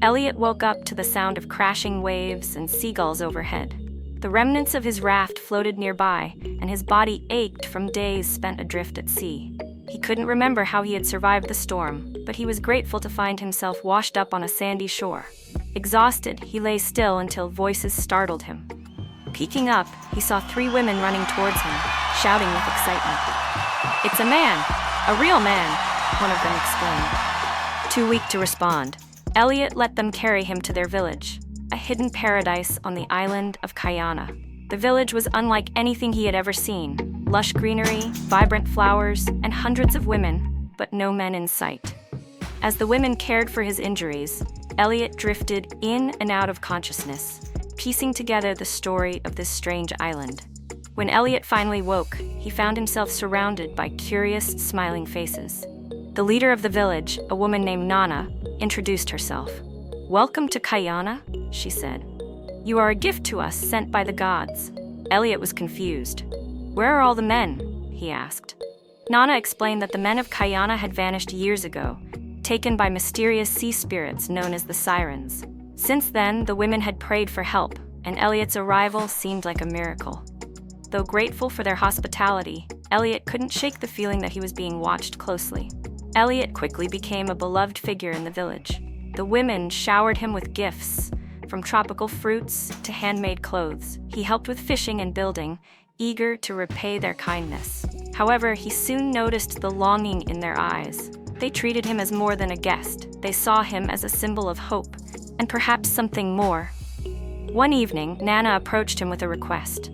Elliot woke up to the sound of crashing waves and seagulls overhead. The remnants of his raft floated nearby, and his body ached from days spent adrift at sea. He couldn't remember how he had survived the storm, but he was grateful to find himself washed up on a sandy shore. Exhausted, he lay still until voices startled him. Peeking up, he saw 3 women running towards him, shouting with excitement. "It's a man! A real man!" one of them exclaimed. Too weak to respond, Elliot let them carry him to their village, a hidden paradise on the island of Kayana. The village was unlike anything he had ever seen. Lush greenery, vibrant flowers, and hundreds of women, but no men in sight. As the women cared for his injuries, Elliot drifted in and out of consciousness, piecing together the story of this strange island. When Elliot finally woke, he found himself surrounded by curious, smiling faces. The leader of the village, a woman named Nana, introduced herself. "Welcome to Kayana," she said. "You are a gift to us sent by the gods." Elliot was confused. "Where are all the men?" he asked. Nana explained that the men of Kayana had vanished years ago, taken by mysterious sea spirits known as the sirens. Since then, the women had prayed for help, and Elliot's arrival seemed like a miracle. Though grateful for their hospitality, Elliot couldn't shake the feeling that he was being watched closely. Elliot quickly became a beloved figure in the village. The women showered him with gifts, from tropical fruits to handmade clothes. He helped with fishing and building, eager to repay their kindness. However, he soon noticed the longing in their eyes. They treated him as more than a guest. They saw him as a symbol of hope, and perhaps something more. One evening, Nana approached him with a request.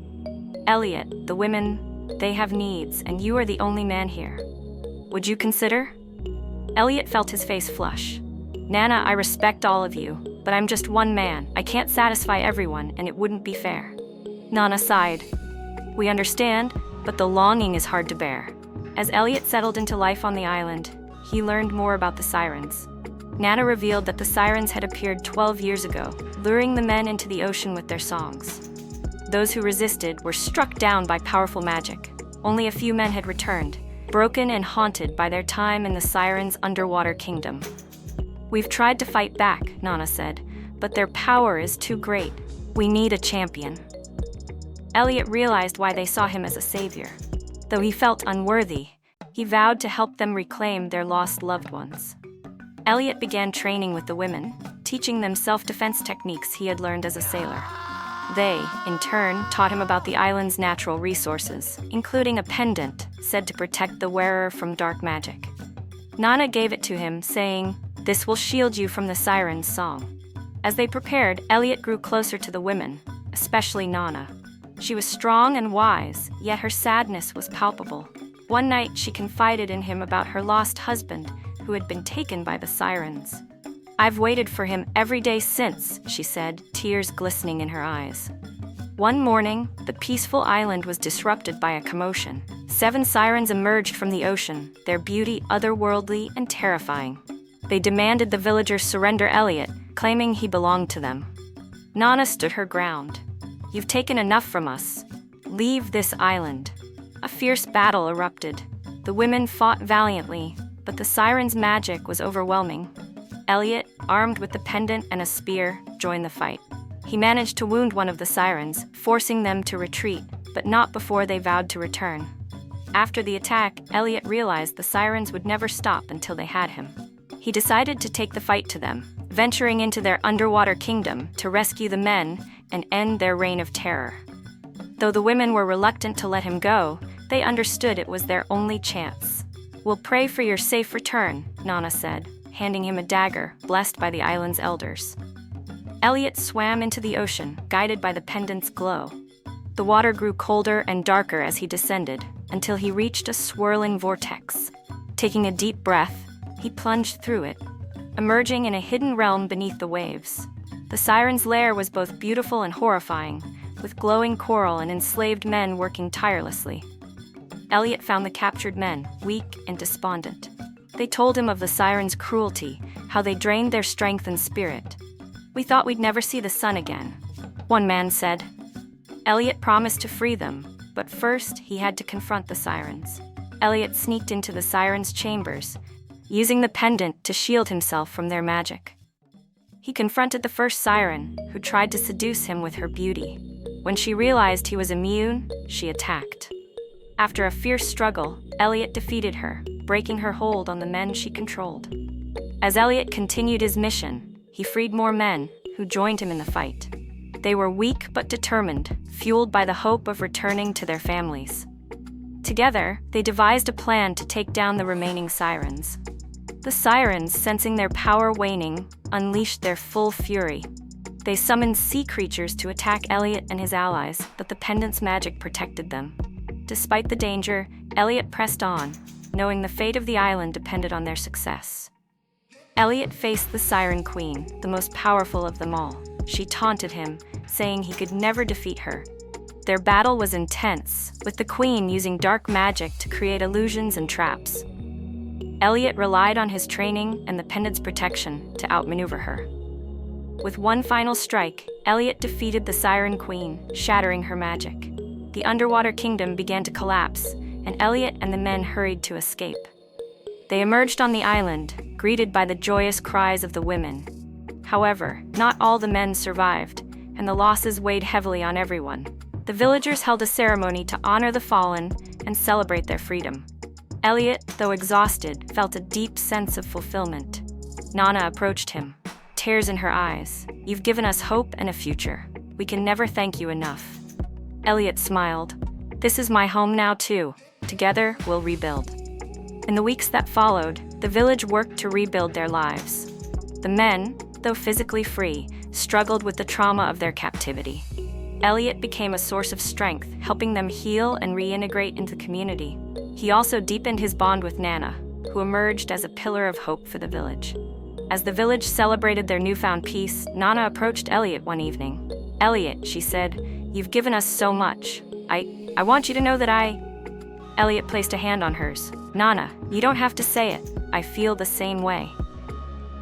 "Elliot, the women, they have needs, and you are the only man here. Would you consider?" Elliot felt his face flush. "Nana, I respect all of you, but I'm just one man. I can't satisfy everyone, and it wouldn't be fair." Nana sighed. "We understand, but the longing is hard to bear." As Elliot settled into life on the island, he learned more about the sirens. Nana revealed that the sirens had appeared 12 years ago, luring the men into the ocean with their songs. Those who resisted were struck down by powerful magic. Only a few men had returned, broken and haunted by their time in the sirens' underwater kingdom. "We've tried to fight back," Nana said, "but their power is too great. We need a champion." Elliot realized why they saw him as a savior. Though he felt unworthy, he vowed to help them reclaim their lost loved ones. Elliot began training with the women, teaching them self-defense techniques he had learned as a sailor. They, in turn, taught him about the island's natural resources, including a pendant said to protect the wearer from dark magic. Nana gave it to him, saying, "This will shield you from the sirens' song." As they prepared, Elliot grew closer to the women, especially Nana. She was strong and wise, yet her sadness was palpable. One night, she confided in him about her lost husband, who had been taken by the sirens. "I've waited for him every day since," she said, tears glistening in her eyes. One morning, the peaceful island was disrupted by a commotion. 7 sirens emerged from the ocean, their beauty otherworldly and terrifying. They demanded the villagers surrender Elliot, claiming he belonged to them. Nana stood her ground. "You've taken enough from us. Leave this island." A fierce battle erupted. The women fought valiantly, but the sirens' magic was overwhelming. Elliot, armed with the pendant and a spear, joined the fight. He managed to wound one of the sirens, forcing them to retreat, but not before they vowed to return. After the attack, Elliot realized the sirens would never stop until they had him. He decided to take the fight to them, venturing into their underwater kingdom to rescue the men and end their reign of terror. Though the women were reluctant to let him go, they understood it was their only chance. "We'll pray for your safe return," Nana said, handing him a dagger blessed by the island's elders. Elliot swam into the ocean, guided by the pendant's glow. The water grew colder and darker as he descended, until he reached a swirling vortex. Taking a deep breath, he plunged through it, emerging in a hidden realm beneath the waves. The siren's lair was both beautiful and horrifying, with glowing coral and enslaved men working tirelessly. Elliot found the captured men, weak and despondent. They told him of the sirens' cruelty, how they drained their strength and spirit. "We thought we'd never see the sun again," one man said. Elliot promised to free them, but first he had to confront the sirens. Elliot sneaked into the sirens' chambers, using the pendant to shield himself from their magic. He confronted the first siren, who tried to seduce him with her beauty. When she realized he was immune, she attacked. After a fierce struggle, Elliot defeated her, breaking her hold on the men she controlled. As Elliot continued his mission, he freed more men, who joined him in the fight. They were weak but determined, fueled by the hope of returning to their families. Together, they devised a plan to take down the remaining sirens. The sirens, sensing their power waning, unleashed their full fury. They summoned sea creatures to attack Elliot and his allies, but the pendant's magic protected them. Despite the danger, Elliot pressed on, knowing the fate of the island depended on their success. Elliot faced the Siren Queen, the most powerful of them all. She taunted him, saying he could never defeat her. Their battle was intense, with the Queen using dark magic to create illusions and traps. Elliot relied on his training and the pendant's protection to outmaneuver her. With one final strike, Elliot defeated the Siren Queen, shattering her magic. The underwater kingdom began to collapse, and Elliot and the men hurried to escape. They emerged on the island, greeted by the joyous cries of the women. However, not all the men survived, and the losses weighed heavily on everyone. The villagers held a ceremony to honor the fallen and celebrate their freedom. Elliot, though exhausted, felt a deep sense of fulfillment. Nana approached him, tears in her eyes. "You've given us hope and a future. We can never thank you enough." Elliot smiled. "This is my home now too. Together, we'll rebuild." In the weeks that followed, the village worked to rebuild their lives. The men, though physically free, struggled with the trauma of their captivity. Elliot became a source of strength, helping them heal and reintegrate into the community. He also deepened his bond with Nana, who emerged as a pillar of hope for the village. As the village celebrated their newfound peace, Nana approached Elliot one evening. "Elliot," she said, "you've given us so much. I want you to know that Elliot placed a hand on hers. "Nana, you don't have to say it. I feel the same way."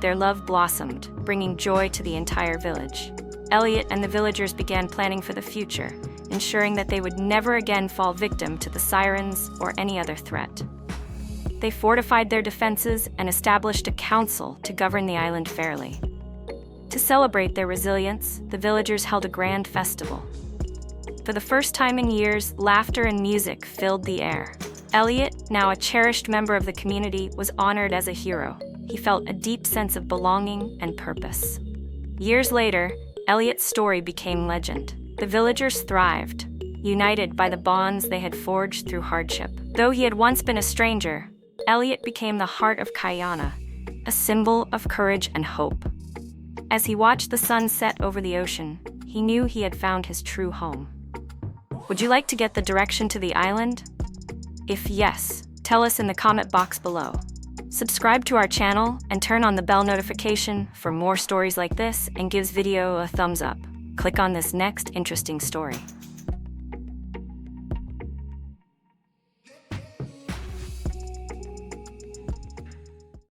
Their love blossomed, bringing joy to the entire village. Elliot and the villagers began planning for the future, ensuring that they would never again fall victim to the sirens or any other threat. They fortified their defenses and established a council to govern the island fairly. To celebrate their resilience, the villagers held a grand festival. For the first time in years, laughter and music filled the air. Elliot, now a cherished member of the community, was honored as a hero. He felt a deep sense of belonging and purpose. Years later, Elliot's story became legend. The villagers thrived, united by the bonds they had forged through hardship. Though he had once been a stranger, Elliot became the heart of Kayana, a symbol of courage and hope. As he watched the sun set over the ocean, he knew he had found his true home. Would you like to get the direction to the island? If yes, tell us in the comment box below. Subscribe to our channel and turn on the bell notification for more stories like this, and gives video a thumbs up. Click on this next interesting story.